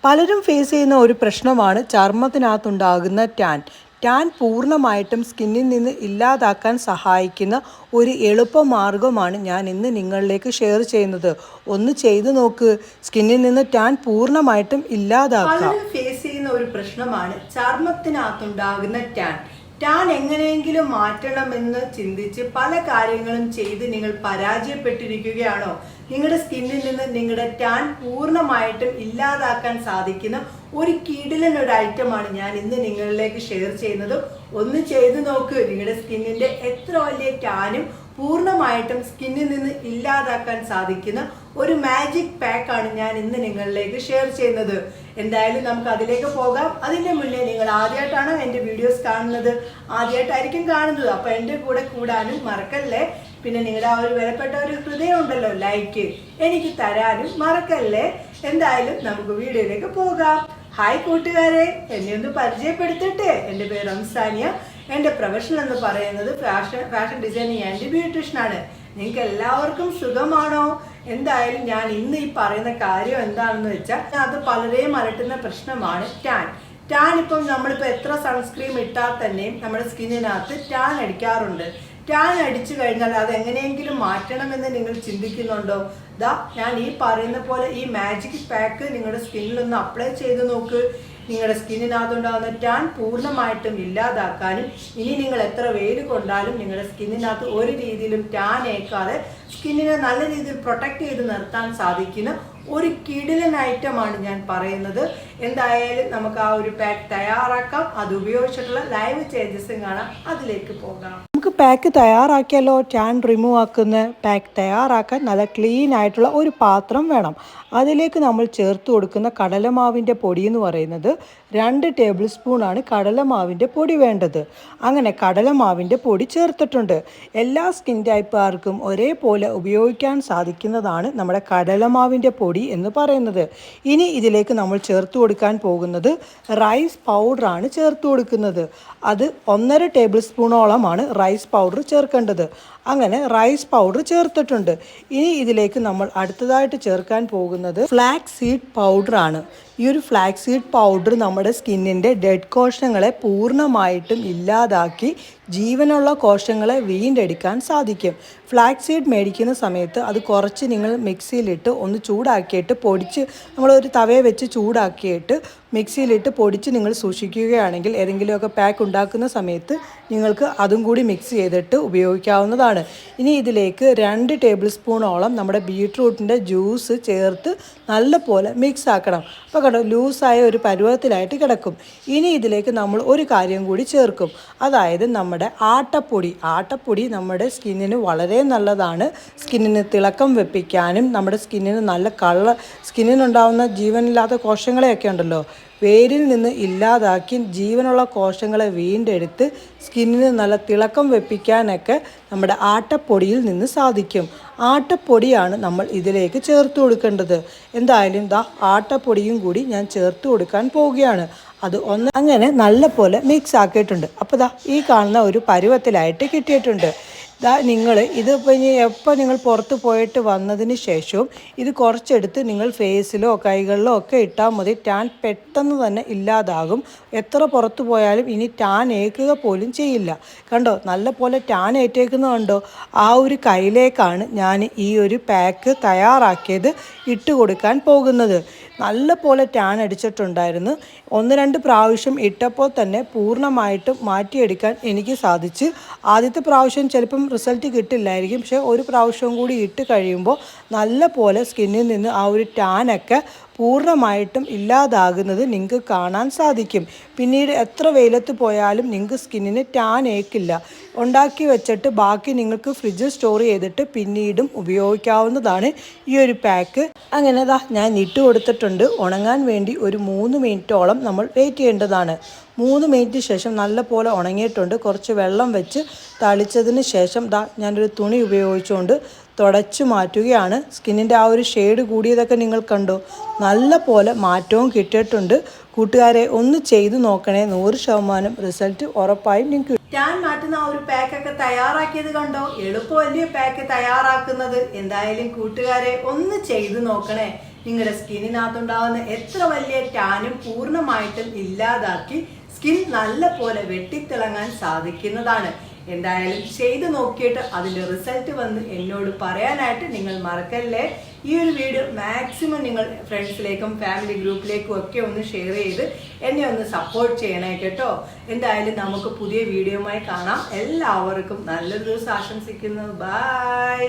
പലരും ഫേസ് ചെയ്യുന്ന ഒരു പ്രശ്നമാണ് ചർമ്മത്തിനകത്തുണ്ടാകുന്ന ടാൻ പൂർണ്ണമായിട്ടും സ്കിന്നിൽ നിന്ന് ഇല്ലാതാക്കാൻ സഹായിക്കുന്ന ഒരു എളുപ്പമാർഗ്ഗമാണ് ഞാൻ ഇന്ന് നിങ്ങളിലേക്ക് ഷെയർ ചെയ്യുന്നത്. ഒന്ന് ചെയ്തു നോക്ക്, സ്കിന്നിൽ നിന്ന് ടാൻ പൂർണ്ണമായിട്ടും ഇല്ലാതാക്കാം. പലരും ഫേസ് ചെയ്യുന്ന ഒരു പ്രശ്നമാണ് ചർമ്മത്തിനകത്തുണ്ടാകുന്ന ടാൻ എങ്ങനെയെങ്കിലും മാറ്റണമെന്ന് ചിന്തിച്ച് പല കാര്യങ്ങളും ചെയ്ത് നിങ്ങൾ പരാജയപ്പെട്ടിരിക്കുകയാണോ? നിങ്ങളുടെ സ്കിന്നിൽ നിന്ന് നിങ്ങളുടെ ടാൻ പൂർണ്ണമായിട്ടും ഇല്ലാതാക്കാൻ സാധിക്കുന്ന ഒരു കിടിലൻ ഒരു ഐറ്റമാണ് ഞാൻ ഇന്ന് നിങ്ങളിലേക്ക് ഷെയർ ചെയ്യുന്നത്. ഒന്ന് ചെയ്തു നോക്ക്. നിങ്ങളുടെ സ്കിന്നിന്റെ എത്ര വലിയ ടാനും പൂർണ്ണമായിട്ടും സ്കിന്നിൽ നിന്ന് ഇല്ലാതാക്കാൻ സാധിക്കുന്ന ഒരു മാജിക് പാക്കാണ് ഞാൻ ഇന്ന് നിങ്ങളിലേക്ക് ഷെയർ ചെയ്യുന്നത്. എന്തായാലും നമുക്ക് അതിലേക്ക് പോകാം. അതിന്റെ മുന്നേ നിങ്ങൾ ആദ്യമായിട്ടാണ് എൻ്റെ വീഡിയോസ് കാണുന്നത്, ആദ്യമായിട്ടായിരിക്കും കാണുന്നത്, അപ്പൊ എൻ്റെ കൂടെ കൂടാനും മറക്കല്ലേ. പിന്നെ നിങ്ങളുടെ ആ ഒരു വിലപ്പെട്ട ഒരു ഹൃദയം ഉണ്ടല്ലോ, ലൈക്ക് എനിക്ക് തരാനും മറക്കല്ലേ. എന്തായാലും നമുക്ക് വീഡിയോയിലേക്ക് പോകാം. ഹായ് കൂട്ടുകാരെ, എന്നെ ഒന്ന് പരിചയപ്പെടുത്തട്ടെ. എൻ്റെ പേര് റംസാനിയ. എൻ്റെ പ്രൊഫഷൻ എന്ന് പറയുന്നത് ഫാഷൻ ഡിസൈനിങ് ആൻഡ് ബ്യൂട്ടീഷ്യൻ ആണ്. നിങ്ങൾക്ക് എല്ലാവർക്കും സുഖമാണോ? എന്തായാലും ഞാൻ ഇന്ന് ഈ പറയുന്ന കാര്യം എന്താണെന്ന് വെച്ചാൽ, അത് പലരെയും അലട്ടുന്ന പ്രശ്നമാണ് ടാൻ. ഇപ്പം നമ്മളിപ്പോൾ എത്ര സൺസ്ക്രീം ഇട്ടാൽ തന്നെയും നമ്മുടെ സ്കിന്നിനകത്ത് ടാൻ അടിക്കാറുണ്ട്. ടാൻ അടിച്ചു കഴിഞ്ഞാൽ അത് എങ്ങനെയെങ്കിലും മാറ്റണമെന്ന് നിങ്ങൾ ചിന്തിക്കുന്നുണ്ടോ? ഞാൻ ഈ പറയുന്ന പോലെ ഈ മാജിക് പാക്ക് നിങ്ങളുടെ സ്കിന്നിലൊന്ന് അപ്ലൈ ചെയ്ത് നോക്ക്. നിങ്ങളുടെ സ്കിന്നിനകത്തുണ്ടാകുന്ന ടാൻ പൂർണ്ണമായിട്ടും ഇല്ലാതാക്കാനും, ഇനി നിങ്ങൾ എത്ര വെയിൽ കൊണ്ടാലും നിങ്ങളുടെ സ്കിന്നിനകത്ത് ഒരു രീതിയിലും ടാൻ ഏൽക്കാതെ സ്കിന്നിനെ നല്ല രീതിയിൽ പ്രൊട്ടക്ട് ചെയ്ത് നിർത്താൻ സാധിക്കുന്ന ഒരു കിടിലൻ ഐറ്റമാണ് ഞാൻ പറയുന്നത്. എന്തായാലും നമുക്ക് ആ ഒരു പാക്ക് തയ്യാറാക്കാം. അത് ഉപയോഗിച്ചിട്ടുള്ള ലൈവ് ചേഞ്ചസും കാണാം. അതിലേക്ക് പോകാം. നമുക്ക് പാക്ക് തയ്യാറാക്കിയാലോ? ടാൻ റിമൂവ് ആക്കുന്ന പാക്ക് തയ്യാറാക്കാൻ നല്ല ക്ലീൻ ആയിട്ടുള്ള ഒരു പാത്രം വേണം. അതിലേക്ക് നമ്മൾ ചേർത്ത് കൊടുക്കുന്ന കടലമാവിൻ്റെ പൊടി എന്ന് പറയുന്നത് 2 ടേബിൾ സ്പൂണാണ് കടലമാവിൻ്റെ പൊടി വേണ്ടത്. അങ്ങനെ കടലമാവിൻ്റെ പൊടി ചേർത്തിട്ടുണ്ട്. എല്ലാ സ്കിൻ ടൈപ്പുകാർക്കും ഒരേപോലെ ഉപയോഗിക്കാൻ സാധിക്കുന്നതാണ് നമ്മുടെ കടലമാവിൻ്റെ പൊടി എന്ന് പറയുന്നത്. ഇനി ഇതിലേക്ക് നമ്മൾ ചേർത്ത് കൊടുക്കാൻ പോകുന്നത് റൈസ് പൗഡറാണ് ചേർത്ത് കൊടുക്കുന്നത്. അത് 1.5 ടേബിൾ സ്പൂണോളമാണ് റൈസ് പൗഡർ ചേർക്കേണ്ടത്. അങ്ങനെ റൈസ് പൗഡർ ചേർത്തിട്ടുണ്ട്. ഇനി ഇതിലേക്ക് നമ്മൾ അടുത്തതായിട്ട് ചേർക്കാൻ പോകുന്നത് ഫ്ലാക്സ് സീഡ് പൗഡറാണ്. ഈ ഒരു ഫ്ലാക്സ് സീഡ് പൗഡർ നമ്മുടെ സ്കിന്നിൻ്റെ ഡെഡ് കോശങ്ങളെ പൂർണ്ണമായിട്ടും ഇല്ലാതാക്കി ജീവനുള്ള കോശങ്ങളെ വീണ്ടെടുക്കാൻ സാധിക്കും. ഫ്ലാക്സ് സീഡ് മേടിക്കുന്ന സമയത്ത് അത് കുറച്ച് നിങ്ങൾ മിക്സിയിലിട്ട് ഒന്ന് ചൂടാക്കിയിട്ട് പൊടിച്ച്, നമ്മളൊരു തവയെ വെച്ച് ചൂടാക്കിയിട്ട് മിക്സിയിലിട്ട് പൊടിച്ച് നിങ്ങൾ സൂക്ഷിക്കുകയാണെങ്കിൽ ഏതെങ്കിലുമൊക്കെ പാക്ക് ഉണ്ടാക്കുന്ന സമയത്ത് നിങ്ങൾക്ക് അതും കൂടി മിക്സ് ചെയ്തിട്ട് ഉപയോഗിക്കാവുന്നതാണ്. ഇനി ഇതിലേക്ക് 2 ടേബിൾ സ്പൂണോളം നമ്മുടെ ബീട്രൂട്ടിൻ്റെ ജ്യൂസ് ചേർത്ത് നല്ലപോലെ മിക്സ് ആക്കണം. അപ്പോൾ കണ്ടോ, ലൂസായ ഒരു പരുവത്തിലായിട്ട് കിടക്കും. ഇനി ഇതിലേക്ക് നമ്മൾ ഒരു കാര്യം കൂടി ചേർക്കും. അതായത് നമ്മുടെ ആട്ടപ്പൊടി നമ്മുടെ സ്കിന്നിന് വളരെ നല്ലതാണ്. സ്കിന്നിന് തിളക്കം വെപ്പിക്കാനും നമ്മുടെ സ്കിന്നിന് നല്ല സ്കിന്നിനുണ്ടാവുന്ന ജീവനില്ലാത്ത കോശങ്ങളെയൊക്കെ ഉണ്ടല്ലോ, വേരിൽ നിന്ന് ഇല്ലാതാക്കി ജീവനുള്ള കോശങ്ങളെ വീണ്ടെടുത്ത് സ്കിന്നിന് നല്ല തിളക്കം വെപ്പിക്കാനൊക്കെ നമ്മുടെ ആട്ടപ്പൊടിയിൽ നിന്ന് സാധിക്കും. ആട്ടപ്പൊടിയാണ് നമ്മൾ ഇതിലേക്ക് ചേർത്ത് കൊടുക്കേണ്ടത്. എന്തായാലും ആട്ടപ്പൊടിയും കൂടി ഞാൻ ചേർത്ത് കൊടുക്കാൻ പോവുകയാണ്. അത് അങ്ങനെ നല്ല പോലെ മിക്സ് ആക്കിയിട്ടുണ്ട്. അപ്പോൾ ഈ കാണുന്ന ഒരു പരുവത്തിലായിട്ട് കിട്ടിയിട്ടുണ്ട്. നിങ്ങൾ ഇതിപ്പോൾ ഇനി എപ്പോൾ നിങ്ങൾ പുറത്ത് പോയിട്ട് വന്നതിന് ശേഷവും ഇത് കുറച്ചെടുത്ത് നിങ്ങൾ ഫേസിലോ കൈകളിലോ ഒക്കെ ഇട്ടാൽ മതി. ടാൻ പെട്ടെന്ന് തന്നെ ഇല്ലാതാകും. എത്ര പുറത്ത് പോയാലും ഇനി ടാൻ ഏൽക്കുക പോലും ചെയ്യില്ല. കണ്ടോ, നല്ല പോലെ ടാൻ ഏറ്റേക്കുന്നത് കണ്ടോ? ആ ഒരു കൈയിലേക്കാണ് ഞാൻ ഈ ഒരു പാക്ക് തയ്യാറാക്കിയത് ഇട്ട് കൊടുക്കാൻ പോകുന്നത്. നല്ല പോലെ ടാൻ അടിച്ചിട്ടുണ്ടായിരുന്നു. 1-2 പ്രാവശ്യം ഇട്ടപ്പോൾ തന്നെ പൂർണ്ണമായിട്ടും മാറ്റിയെടുക്കാൻ എനിക്ക് സാധിച്ചു. ആദ്യത്തെ പ്രാവശ്യം ചിലപ്പം റിസൾട്ട് കിട്ടില്ലായിരിക്കും, പക്ഷേ ഒരു പ്രാവശ്യം കൂടി ഇട്ട് കഴിയുമ്പോൾ നല്ല പോലെ സ്കിന്നിൽ നിന്ന് ആ ഒരു ടാനൊക്കെ പൂർണ്ണമായിട്ടും ഇല്ലാതാകുന്നത് നിങ്ങൾക്ക് കാണാൻ സാധിക്കും. പിന്നീട് എത്ര വെയിലത്ത് പോയാലും നിങ്ങൾക്ക് സ്കിന്നിന് ടാൻ ഏൽക്കില്ല. ഉണ്ടാക്കി വെച്ചിട്ട് ബാക്കി നിങ്ങൾക്ക് ഫ്രിഡ്ജിൽ സ്റ്റോർ ചെയ്തിട്ട് പിന്നീടും ഉപയോഗിക്കാവുന്നതാണ് ഈ ഒരു പാക്ക്. അങ്ങനെ ഞാൻ ഇട്ട് കൊടുത്തിട്ടുണ്ട്. ഉണങ്ങാൻ വേണ്ടി ഒരു 3 മിനിറ്റോളം നമ്മൾ വെയിറ്റ് ചെയ്യേണ്ടതാണ്. 3 മിനിറ്റ് ശേഷം നല്ല പോലെ ഉണങ്ങിയിട്ടുണ്ട്. കുറച്ച് വെള്ളം വെച്ച് തളിച്ചതിന് ശേഷം ഞാനൊരു തുണി ഉപയോഗിച്ചുകൊണ്ട് തുടച്ചു മാറ്റുകയാണ്. സ്കിന്നിൻ്റെ ആ ഒരു ഷെയ്ഡ് കൂടിയതൊക്കെ നിങ്ങൾ കണ്ടോ? നല്ല പോലെ മാറ്റവും കിട്ടിയിട്ടുണ്ട്. കൂട്ടുകാരെ, ഒന്ന് ചെയ്തു നോക്കണേ. 100% റിസൾട്ട് ഉറപ്പായും നിങ്ങൾക്ക്. ടാൻ മാറ്റുന്ന ആ ഒരു പാക്കൊക്കെ തയ്യാറാക്കിയത് കണ്ടോ? എളുപ്പമല്ലേ പാക്ക് തയ്യാറാക്കുന്നത്? എന്തായാലും കൂട്ടുകാരെ ഒന്ന് ചെയ്തു നോക്കണേ. നിങ്ങളുടെ സ്കിന്നിനകത്തുണ്ടാകുന്ന എത്ര വലിയ ടാനും പൂർണ്ണമായിട്ടും ഇല്ലാതാക്കി സ്കിൻ നല്ല പോലെ വെട്ടിത്തിളങ്ങാൻ സാധിക്കുന്നതാണ്. എന്തായാലും ചെയ്ത് നോക്കിയിട്ട് അതിൻ്റെ റിസൾട്ട് വന്ന് എന്നോട് പറയാനായിട്ട് നിങ്ങൾ മറക്കല്ലേ. ഈ ഒരു വീഡിയോ മാക്സിമം നിങ്ങൾ ഫ്രണ്ട്സിലേക്കും ഫാമിലി ഗ്രൂപ്പിലേക്കും ഒക്കെ ഒന്ന് ഷെയർ ചെയ്ത് എന്നെ ഒന്ന് സപ്പോർട്ട് ചെയ്യണേ കേട്ടോ. എന്തായാലും നമുക്ക് പുതിയ വീഡിയോയുമായി കാണാം. എല്ലാവർക്കും നല്ലൊരു ദിവസം ആശംസിക്കുന്നു. ബൈ.